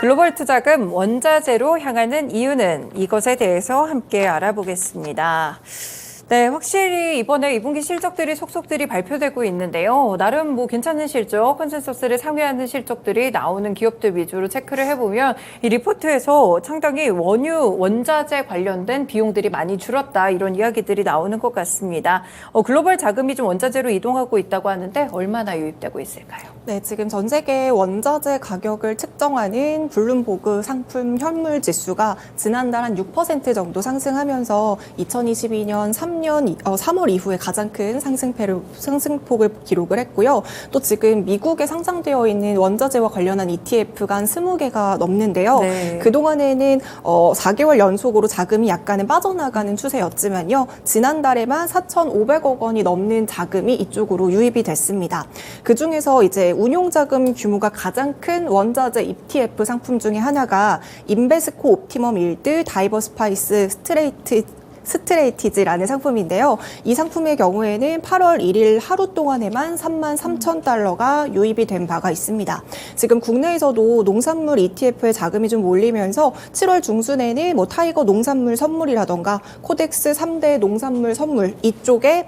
글로벌 투자금 원자재로 향하는 이유는 이것에 대해서 함께 알아보겠습니다. 네, 확실히 이번에 2분기 실적들이 속속들이 발표되고 있는데요. 나름 괜찮은 실적, 컨센서스를 상회하는 실적들이 나오는 기업들 위주로 체크를 해보면 이 리포트에서 상당히 원자재 관련된 비용들이 많이 줄었다 이런 이야기들이 나오는 것 같습니다. 글로벌 자금이 좀 원자재로 이동하고 있다고 하는데 얼마나 유입되고 있을까요? 네, 지금 전 세계 원자재 가격을 측정하는 블룸버그 상품 현물 지수가 지난달 한 6% 정도 상승하면서 2022년 3월 이후에 가장 큰 상승폭을 기록을 했고요. 또 지금 미국에 상장되어 있는 원자재와 관련한 ETF가 한 20개가 넘는데요. 네. 그동안에는 4개월 연속으로 자금이 약간은 빠져나가는 추세였지만요. 지난달에만 4,500억 원이 넘는 자금이 이쪽으로 유입이 됐습니다. 그중에서 이제 운용자금 규모가 가장 큰 원자재 ETF 상품 중에 하나가 인베스코 옵티멈 일드 다이버스파이스 스트레이티즈라는 상품인데요. 이 상품의 경우에는 8월 1일 하루 동안에만 33,000달러가 유입이 된 바가 있습니다. 지금 국내에서도 농산물 ETF에 자금이 좀 몰리면서 7월 중순에는 타이거 농산물 선물이라던가 코덱스 3대 농산물 선물 이쪽에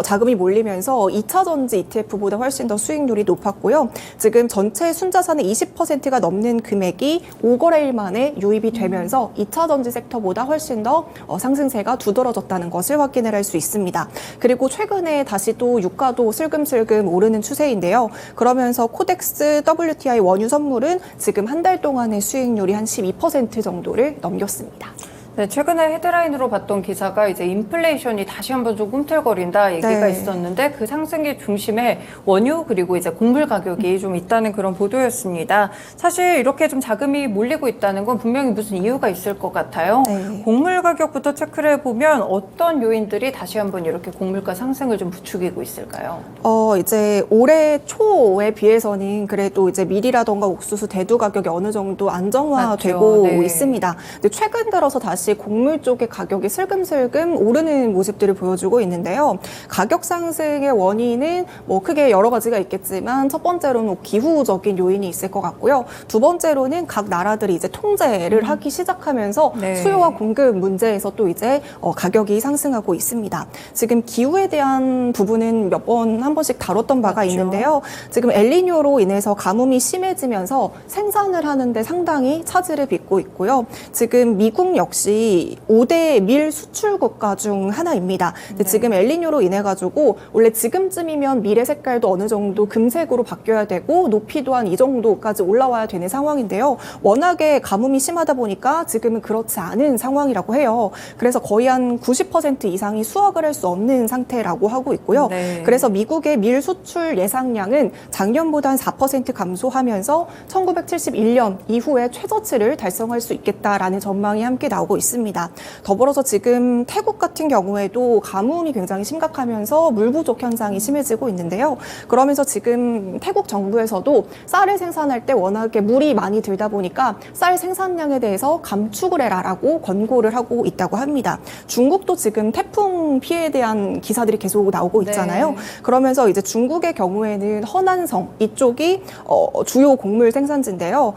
자금이 몰리면서 2차 전지 ETF보다 훨씬 더 수익률이 높았고요. 지금 전체 순자산의 20%가 넘는 금액이 5거래일 만에 유입이 되면서 2차 전지 섹터보다 훨씬 더 상승세가 두드러졌다는 것을 확인을 할 수 있습니다. 그리고 최근에 다시 또 유가도 슬금슬금 오르는 추세인데요. 그러면서 코덱스 WTI 원유 선물은 지금 한 달 동안의 수익률이 한 12% 정도를 넘겼습니다. 네, 최근에 헤드라인으로 봤던 기사가 이제 인플레이션이 다시 한번 좀 꿈틀거린다 얘기가 있었는데 그 상승의 중심에 원유 그리고 이제 곡물 가격이 좀 있다는 그런 보도였습니다. 사실 이렇게 좀 자금이 몰리고 있다는 건 분명히 무슨 이유가 있을 것 같아요. 네. 곡물 가격부터 체크를 해보면 어떤 요인들이 다시 한번 이렇게 곡물가 상승을 좀 부추기고 있을까요? 이제 올해 초에 비해서는 그래도 이제 밀이라던가 옥수수, 대두 가격이 어느 정도 안정화되고 네. 있습니다. 근데 최근 들어서 다시 곡물 쪽의 가격이 슬금슬금 오르는 모습들을 보여주고 있는데요. 가격 상승의 원인은 크게 여러 가지가 있겠지만 첫 번째로는 기후적인 요인이 있을 것 같고요. 두 번째로는 각 나라들이 이제 통제를 하기 시작하면서 네. 수요와 공급 문제에서 또 이제 가격이 상승하고 있습니다. 지금 기후에 대한 부분은 한 번씩 다뤘던 바가 있는데요. 지금 엘니뇨로 인해서 가뭄이 심해지면서 생산을 하는데 상당히 차질을 빚고 있고요. 지금 미국 역시 5대 밀 수출 국가 중 하나입니다. 근데 지금 엘니뇨로 인해 가지고 원래 지금쯤이면 밀의 색깔도 어느 정도 금색으로 바뀌어야 되고 높이도 한 이 정도까지 올라와야 되는 상황인데요. 워낙에 가뭄이 심하다 보니까 지금은 그렇지 않은 상황이라고 해요. 그래서 거의 한 90% 이상이 수확을 할 수 없는 상태라고 하고 있고요. 네. 그래서 미국의 밀 수출 예상량은 작년보다 한 4% 감소하면서 1971년 이후에 최저치를 달성할 수 있겠다라는 전망이 함께 나오고 있습니다. 더불어서 지금 태국 같은 경우에도 가뭄이 굉장히 심각하면서 물 부족 현상이 심해지고 있는데요. 그러면서 지금 태국 정부에서도 쌀을 생산할 때 워낙에 물이 많이 들다 보니까 쌀 생산량에 대해서 감축을 해라라고 권고를 하고 있다고 합니다. 중국도 지금 태풍 피해에 대한 기사들이 계속 나오고 있잖아요. 네. 그러면서 이제 중국의 경우에는 허난성 이쪽이 주요 곡물 생산지인데요.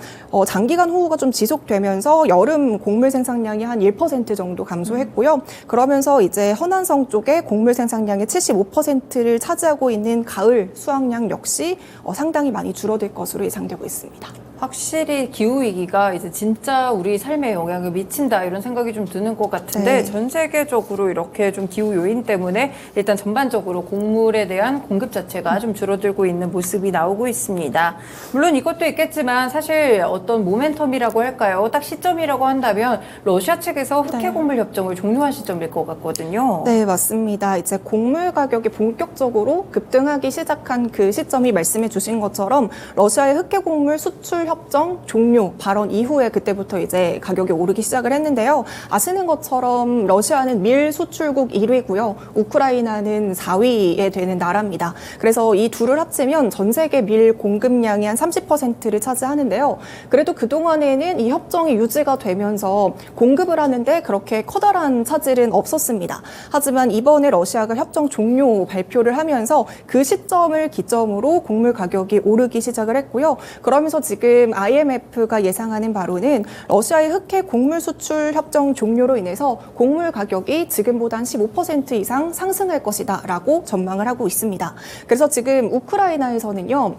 장기간 호우가 좀 지속되면서 여름 곡물 생산량이 한 1% 정도 감소했고요. 그러면서 이제 허난성 쪽에 곡물 생산량의 75%를 차지하고 있는 가을 수확량 역시 상당히 많이 줄어들 것으로 예상되고 있습니다. 확실히 기후위기가 이제 진짜 우리 삶에 영향을 미친다 이런 생각이 좀 드는 것 같은데 네. 전 세계적으로 이렇게 좀 기후 요인 때문에 일단 전반적으로 곡물에 대한 공급 자체가 좀 줄어들고 있는 모습이 나오고 있습니다. 물론 이것도 있겠지만 사실 어떤 모멘텀이라고 할까요? 딱 시점이라고 한다면 러시아 측에서 흑해곡물 협정을 종료한 시점일 것 같거든요. 네, 맞습니다. 이제 곡물 가격이 본격적으로 급등하기 시작한 그 시점이 말씀해 주신 것처럼 러시아의 흑해곡물 수출 협정 종료 발언 이후에 그때부터 이제 가격이 오르기 시작을 했는데요. 아시는 것처럼 러시아는 밀 수출국 1위고요. 우크라이나는 4위에 되는 나라입니다. 그래서 이 둘을 합치면 전 세계 밀 공급량이 한 30%를 차지하는데요. 그래도 그동안에는 이 협정이 유지가 되면서 공급을 수입을 하는데 그렇게 커다란 차질은 없었습니다. 하지만 이번에 러시아가 협정 종료 발표를 하면서 그 시점을 기점으로 곡물 가격이 오르기 시작을 했고요. 그러면서 지금 IMF가 예상하는 바로는 러시아의 흑해 곡물 수출 협정 종료로 인해서 곡물 가격이 지금보다 한 15% 이상 상승할 것이다 라고 전망을 하고 있습니다. 그래서 지금 우크라이나에서는요,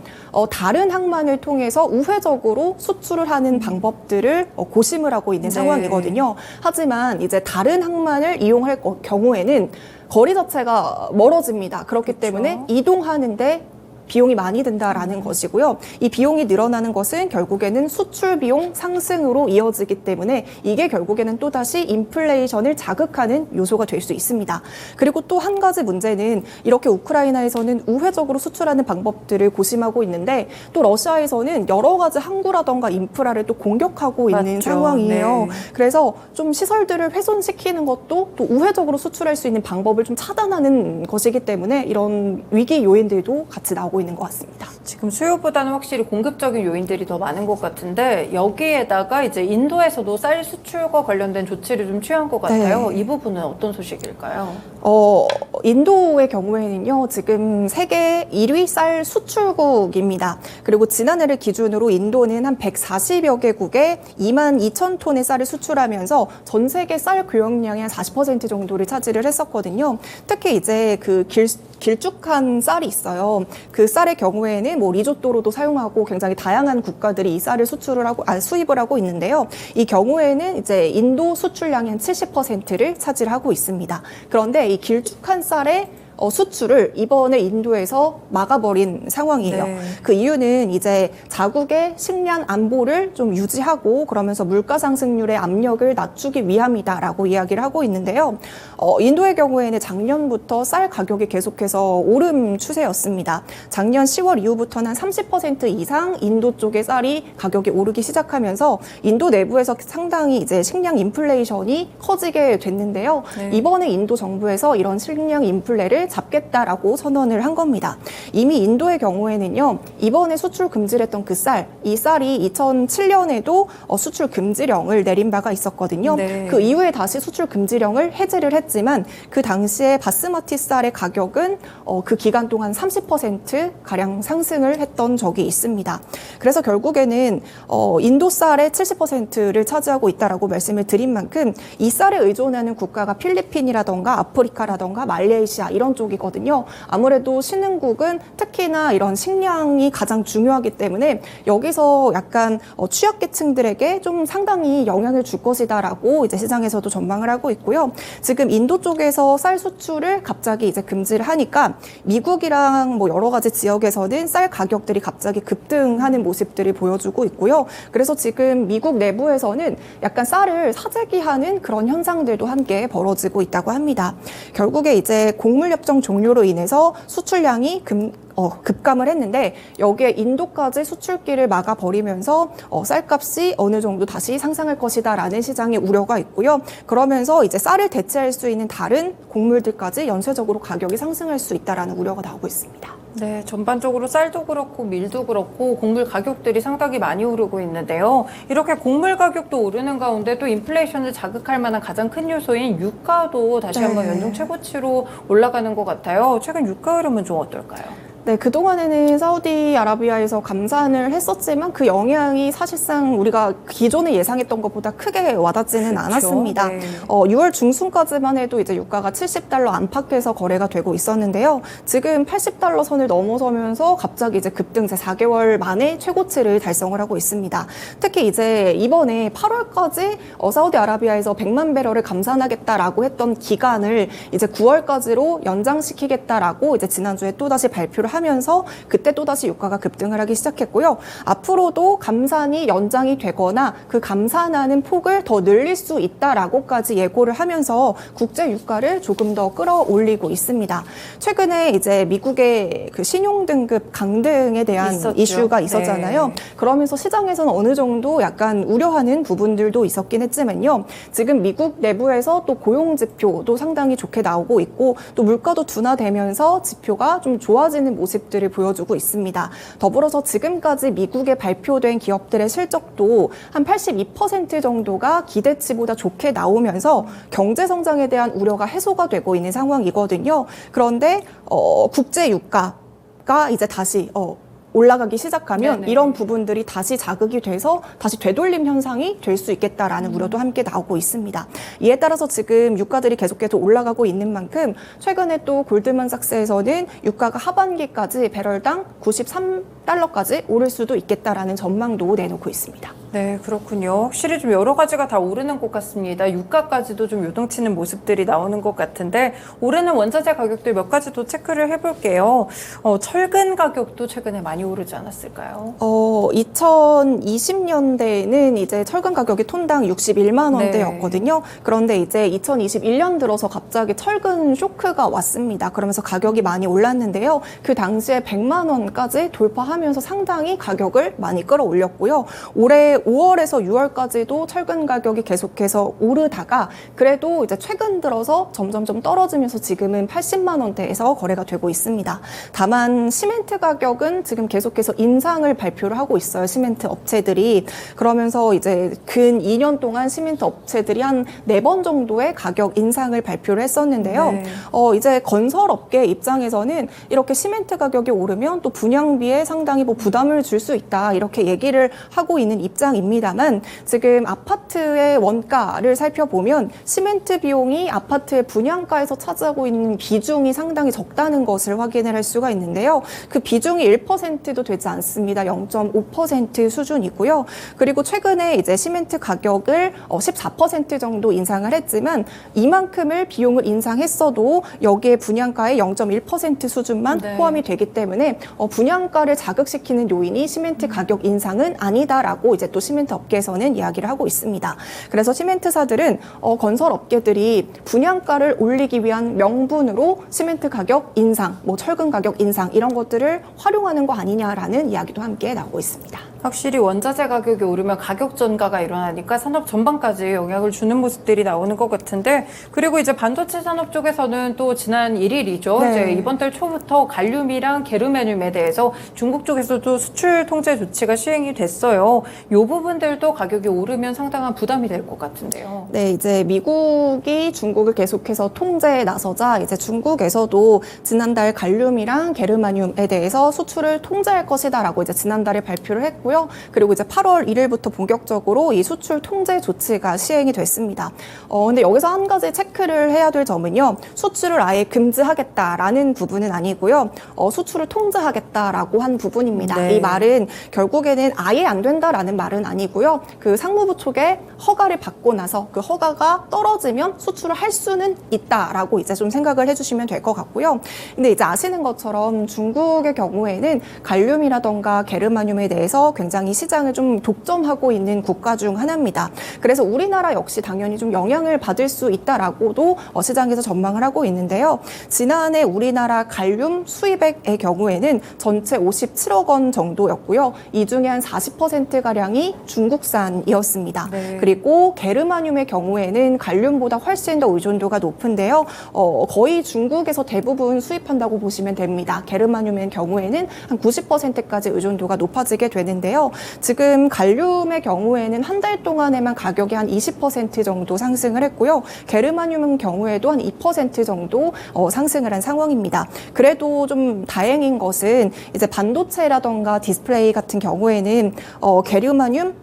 다른 항만을 통해서 우회적으로 수출을 하는 방법들을 고심을 하고 있는 상황이거든요. 하지만 이제 다른 항만을 이용할 경우에는 거리 자체가 멀어집니다. 그렇기 때문에 이동하는데 비용이 많이 든다라는 것이고요. 이 비용이 늘어나는 것은 결국에는 수출 비용 상승으로 이어지기 때문에 이게 결국에는 또다시 인플레이션을 자극하는 요소가 될 수 있습니다. 그리고 또 한 가지 문제는 이렇게 우크라이나에서는 우회적으로 수출하는 방법들을 고심하고 있는데 또 러시아에서는 여러 가지 항구라던가 인프라를 또 공격하고 있는 맞죠. 상황이에요. 네. 그래서 좀 시설들을 훼손시키는 것도 또 우회적으로 수출할 수 있는 방법을 좀 차단하는 것이기 때문에 이런 위기 요인들도 같이 나오고 있는 것 같습니다. 지금 수요보다는 확실히 공급적인 요인들이 더 많은 것 같은데 여기에다가 이제 인도에서도 쌀 수출과 관련된 조치를 좀 취한 것 같아요. 네. 이 부분은 어떤 소식일까요? 인도의 경우에는요, 지금 세계 1위 쌀 수출국입니다. 그리고 지난해를 기준으로 인도는 한 140여 개국에 22,000톤의 쌀을 수출하면서 전 세계 쌀 교역량의 한 40% 정도를 차지를 했었거든요. 특히 이제 그 길쭉한 쌀이 있어요. 그 쌀의 경우에는 뭐 리조또로도 사용하고 굉장히 다양한 국가들이 이 쌀을 수입을 하고 있는데요. 이 경우에는 이제 인도 수출량의 한 70%를 차지하고 있습니다. 그런데 이 길쭉한 쌀의 수출을 이번에 인도에서 막아버린 상황이에요. 네. 그 이유는 이제 자국의 식량 안보를 좀 유지하고 그러면서 물가 상승률의 압력을 낮추기 위함이다라고 이야기를 하고 있는데요. 인도의 경우에는 작년부터 쌀 가격이 계속해서 오름 추세였습니다. 작년 10월 이후부터는 한 30% 이상 인도 쪽의 쌀이 가격이 오르기 시작하면서 인도 내부에서 상당히 이제 식량 인플레이션이 커지게 됐는데요. 네. 이번에 인도 정부에서 이런 식량 인플레를 잡겠다라고 선언을 한 겁니다. 이미 인도의 경우에는요, 이번에 수출 금지를 했던 이 쌀이 2007년에도 수출 금지령을 내린 바가 있었거든요. 네. 그 이후에 다시 수출 금지령을 해제를 했지만 그 당시에 바스마티 쌀의 가격은 그 기간 동안 30%가량 상승을 했던 적이 있습니다. 그래서 결국에는 인도 쌀의 70%를 차지하고 있다라고 말씀을 드린 만큼 이 쌀에 의존하는 국가가 필리핀이라던가 아프리카라던가 말레이시아 이런 쪽이거든요. 아무래도 신흥국은 특히나 이런 식량이 가장 중요하기 때문에 여기서 약간 취약계층들에게 좀 상당히 영향을 줄 것이다라고 이제 시장에서도 전망을 하고 있고요. 지금 인도 쪽에서 쌀 수출을 갑자기 이제 금지를 하니까 미국이랑 뭐 여러 가지 지역에서는 쌀 가격들이 갑자기 급등하는 모습들을 보여주고 있고요. 그래서 지금 미국 내부에서는 약간 쌀을 사재기하는 그런 현상들도 함께 벌어지고 있다고 합니다. 결국에 이제 곡물협정 종료로 인해서 수출량이 급감을 했는데 여기에 인도까지 수출길을 막아버리면서 쌀값이 어느 정도 다시 상승할 것이다라는 시장의 우려가 있고요. 그러면서 이제 쌀을 대체할 수 있는 다른 곡물들까지 연쇄적으로 가격이 상승할 수 있다라는 우려가 나오고 있습니다. 네, 전반적으로 쌀도 그렇고 밀도 그렇고 곡물 가격들이 상당히 많이 오르고 있는데요. 이렇게 곡물 가격도 오르는 가운데 또 인플레이션을 자극할 만한 가장 큰 요소인 유가도 다시 한번 연중 최고치로 올라가는 것 같아요. 최근 유가 흐름은 좀 어떨까요? 네, 그동안에는 사우디아라비아에서 감산을 했었지만 그 영향이 사실상 우리가 기존에 예상했던 것보다 크게 와닿지는 그렇죠. 않았습니다. 네. 6월 중순까지만 해도 이제 유가가 70달러 안팎에서 거래가 되고 있었는데요. 지금 80달러 선을 넘어서면서 갑자기 이제 급등세 4개월 만에 최고치를 달성을 하고 있습니다. 특히 이제 이번에 8월까지 사우디아라비아에서 100만 배럴을 감산하겠다라고 했던 기간을 이제 9월까지로 연장시키겠다라고 이제 지난주에 또다시 발표를 하면서 그때 또다시 유가가 급등을 하기 시작했고요. 앞으로도 감산이 연장이 되거나 그 감산하는 폭을 더 늘릴 수 있다라고까지 예고를 하면서 국제 유가를 조금 더 끌어올리고 있습니다. 최근에 이제 미국의 그 신용 등급 강등에 대한 있었죠. 이슈가 있었잖아요. 네. 그러면서 시장에서는 어느 정도 약간 우려하는 부분들도 있었긴 했지만요. 지금 미국 내부에서 또 고용 지표도 상당히 좋게 나오고 있고 또 물가도 둔화되면서 지표가 좀 좋아지는 모습들을 보여주고 있습니다. 더불어서 지금까지 미국에 발표된 기업들의 실적도 한 82% 정도가 기대치보다 좋게 나오면서 경제 성장에 대한 우려가 해소가 되고 있는 상황이거든요. 그런데 국제 유가가 이제 다시 올라가기 시작하면 네네. 이런 부분들이 다시 자극이 돼서 다시 되돌림 현상이 될 수 있겠다라는 우려도 함께 나오고 있습니다. 이에 따라서 지금 유가들이 계속해서 올라가고 있는 만큼 최근에 또 골드만삭스에서는 유가가 하반기까지 배럴당 93달러까지 오를 수도 있겠다라는 전망도 내놓고 있습니다. 네, 그렇군요. 확실히 좀 여러 가지가 다 오르는 것 같습니다. 유가까지도 좀 요동치는 모습들이 나오는 것 같은데 오르는 원자재 가격들 몇 가지 더 체크를 해볼게요. 철근 가격도 최근에 많이 오르지 않았을까요? 2020년대에는 이제 철근 가격이 톤당 61만 원대였거든요. 네. 그런데 이제 2021년 들어서 갑자기 철근 쇼크가 왔습니다. 그러면서 가격이 많이 올랐는데요. 그 당시에 100만 원까지 돌파하면서 상당히 가격을 많이 끌어올렸고요. 올해 5월에서 6월까지도 철근 가격이 계속해서 오르다가 그래도 이제 최근 들어서 점점점 떨어지면서 지금은 80만 원대에서 거래가 되고 있습니다. 다만 시멘트 가격은 지금 계속해서 인상을 발표를 하고 있어요. 시멘트 업체들이. 그러면서 이제 근 2년 동안 시멘트 업체들이 한 4번 정도의 가격 인상을 발표를 했었는데요. 네. 이제 건설업계 입장에서는 이렇게 시멘트 가격이 오르면 또 분양비에 상당히 부담을 줄 수 있다. 이렇게 얘기를 하고 있는 입장입니다만 지금 아파트의 원가를 살펴보면 시멘트 비용이 아파트의 분양가에서 차지하고 있는 비중이 상당히 적다는 것을 확인을 할 수가 있는데요. 그 비중이 1%도 되지 않습니다. 0.5% 수준이고요. 그리고 최근에 이제 시멘트 가격을 14% 정도 인상을 했지만 이만큼을 비용을 인상했어도 여기에 분양가의 0.1% 수준만 네. 포함이 되기 때문에 분양가를 자극시키는 요인이 시멘트 가격 인상은 아니다라고 이제 또 시멘트 업계에서는 이야기를 하고 있습니다. 그래서 시멘트사들은 건설 업계들이 분양가를 올리기 위한 명분으로 시멘트 가격 인상, 철근 가격 인상 이런 것들을 활용하는 거 아니냐라는 이야기도 함께 나오고 있습니다. 확실히 원자재 가격이 오르면 가격 전가가 일어나니까 산업 전반까지 영향을 주는 모습들이 나오는 것 같은데 그리고 이제 반도체 산업 쪽에서는 또 지난 1일이죠. 네. 이제 이번 달 초부터 갈륨이랑 게르마늄에 대해서 중국 쪽에서도 수출 통제 조치가 시행이 됐어요. 이 부분들도 가격이 오르면 상당한 부담이 될 것 같은데요. 네, 이제 미국이 중국을 계속해서 통제에 나서자 이제 중국에서도 지난달 갈륨이랑 게르마늄에 대해서 수출을 통제할 것이다라고 이제 지난달에 발표를 했고요. 그리고 이제 8월 1일부터 본격적으로 이 수출 통제 조치가 시행이 됐습니다. 근데 여기서 한 가지 체크를 해야 될 점은요. 수출을 아예 금지하겠다라는 부분은 아니고요. 수출을 통제하겠다라고 한 부분입니다. 네. 이 말은 결국에는 아예 안 된다라는 말은 아니고요. 그 상무부 쪽에 허가를 받고 나서 그 허가가 떨어지면 수출을 할 수는 있다라고 이제 좀 생각을 해주시면 될 것 같고요. 근데 이제 아시는 것처럼 중국의 경우에는 갈륨이라던가 게르마늄에 대해서 굉장히 시장을 좀 독점하고 있는 국가 중 하나입니다. 그래서 우리나라 역시 당연히 좀 영향을 받을 수 있다라고도 시장에서 전망을 하고 있는데요. 지난해 우리나라 갈륨 수입액의 경우에는 전체 57억 원 정도였고요. 이 중에 한 40%가량이 중국산이었습니다. 네. 그리고 게르마늄의 경우에는 갈륨보다 훨씬 더 의존도가 높은데요. 거의 중국에서 대부분 수입한다고 보시면 됩니다. 게르마늄의 경우에는 한 90%까지 의존도가 높아지게 되는데요. 지금 갈륨의 경우에는 한 달 동안에만 가격이 한 20% 정도 상승을 했고요. 게르마늄의 경우에도 한 2% 정도 상승을 한 상황입니다. 그래도 좀 다행인 것은 이제 반도체라던가 디스플레이 같은 경우에는 게르마늄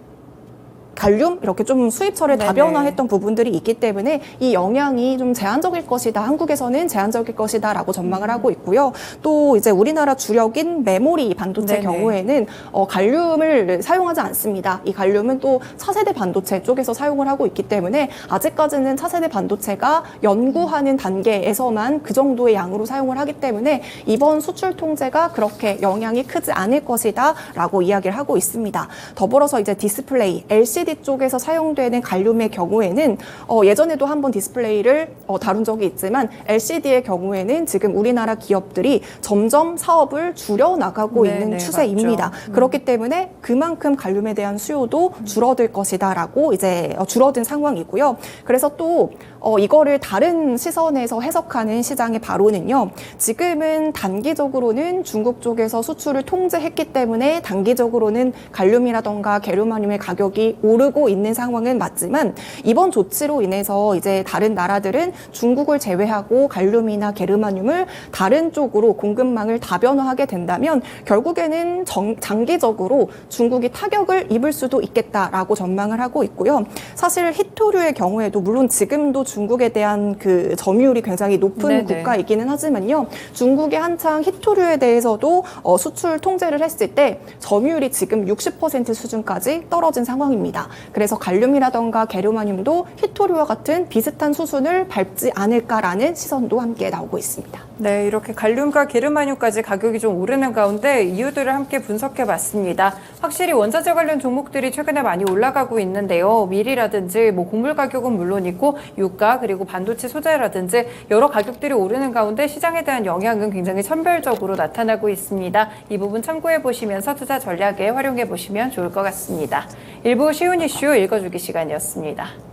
갈륨 이렇게 좀 수입처를 네네. 다변화했던 부분들이 있기 때문에 이 영향이 좀 제한적일 것이다. 한국에서는 제한적일 것이다라고 전망을 하고 있고요. 또 이제 우리나라 주력인 메모리 반도체 네네. 경우에는 갈륨을 사용하지 않습니다. 이 갈륨은 또 차세대 반도체 쪽에서 사용을 하고 있기 때문에 아직까지는 차세대 반도체가 연구하는 단계에서만 그 정도의 양으로 사용을 하기 때문에 이번 수출 통제가 그렇게 영향이 크지 않을 것이다라고 이야기를 하고 있습니다. 더불어서 이제 디스플레이, LCD LCD 쪽에서 사용되는 갈륨의 경우에는 예전에도 한번 디스플레이를 다룬 적이 있지만 LCD의 경우에는 지금 우리나라 기업들이 점점 사업을 줄여나가고 있는 추세입니다. 맞죠. 그렇기 때문에 그만큼 갈륨에 대한 수요도 줄어들 것이다라고 이제 줄어든 상황이고요. 그래서 또 이거를 다른 시선에서 해석하는 시장의 바로는요. 지금은 단기적으로는 중국 쪽에서 수출을 통제했기 때문에 단기적으로는 갈륨이라던가 게르마늄의 가격이 오르고 있는 상황은 맞지만 이번 조치로 인해서 이제 다른 나라들은 중국을 제외하고 갈륨이나 게르마늄을 다른 쪽으로 공급망을 다변화하게 된다면 결국에는 장기적으로 중국이 타격을 입을 수도 있겠다라고 전망을 하고 있고요. 사실 히토류의 경우에도 물론 지금도 중국에 대한 그 점유율이 굉장히 높은 국가이기는 하지만요. 중국이 한창 히토류에 대해서도 수출 통제를 했을 때 점유율이 지금 60% 수준까지 떨어진 상황입니다. 그래서 갈륨이라던가 게르마늄도 히토류와 같은 비슷한 수순을 밟지 않을까라는 시선도 함께 나오고 있습니다. 네, 이렇게 갈륨과 게르마늄까지 가격이 좀 오르는 가운데 이유들을 함께 분석해 봤습니다. 확실히 원자재 관련 종목들이 최근에 많이 올라가고 있는데요. 밀이라든지 곡물 가격은 물론이고 유가 그리고 반도체 소재라든지 여러 가격들이 오르는 가운데 시장에 대한 영향은 굉장히 선별적으로 나타나고 있습니다. 이 부분 참고해 보시면서 투자 전략에 활용해 보시면 좋을 것 같습니다. 일부 쉬운 이슈 읽어주기 시간이었습니다.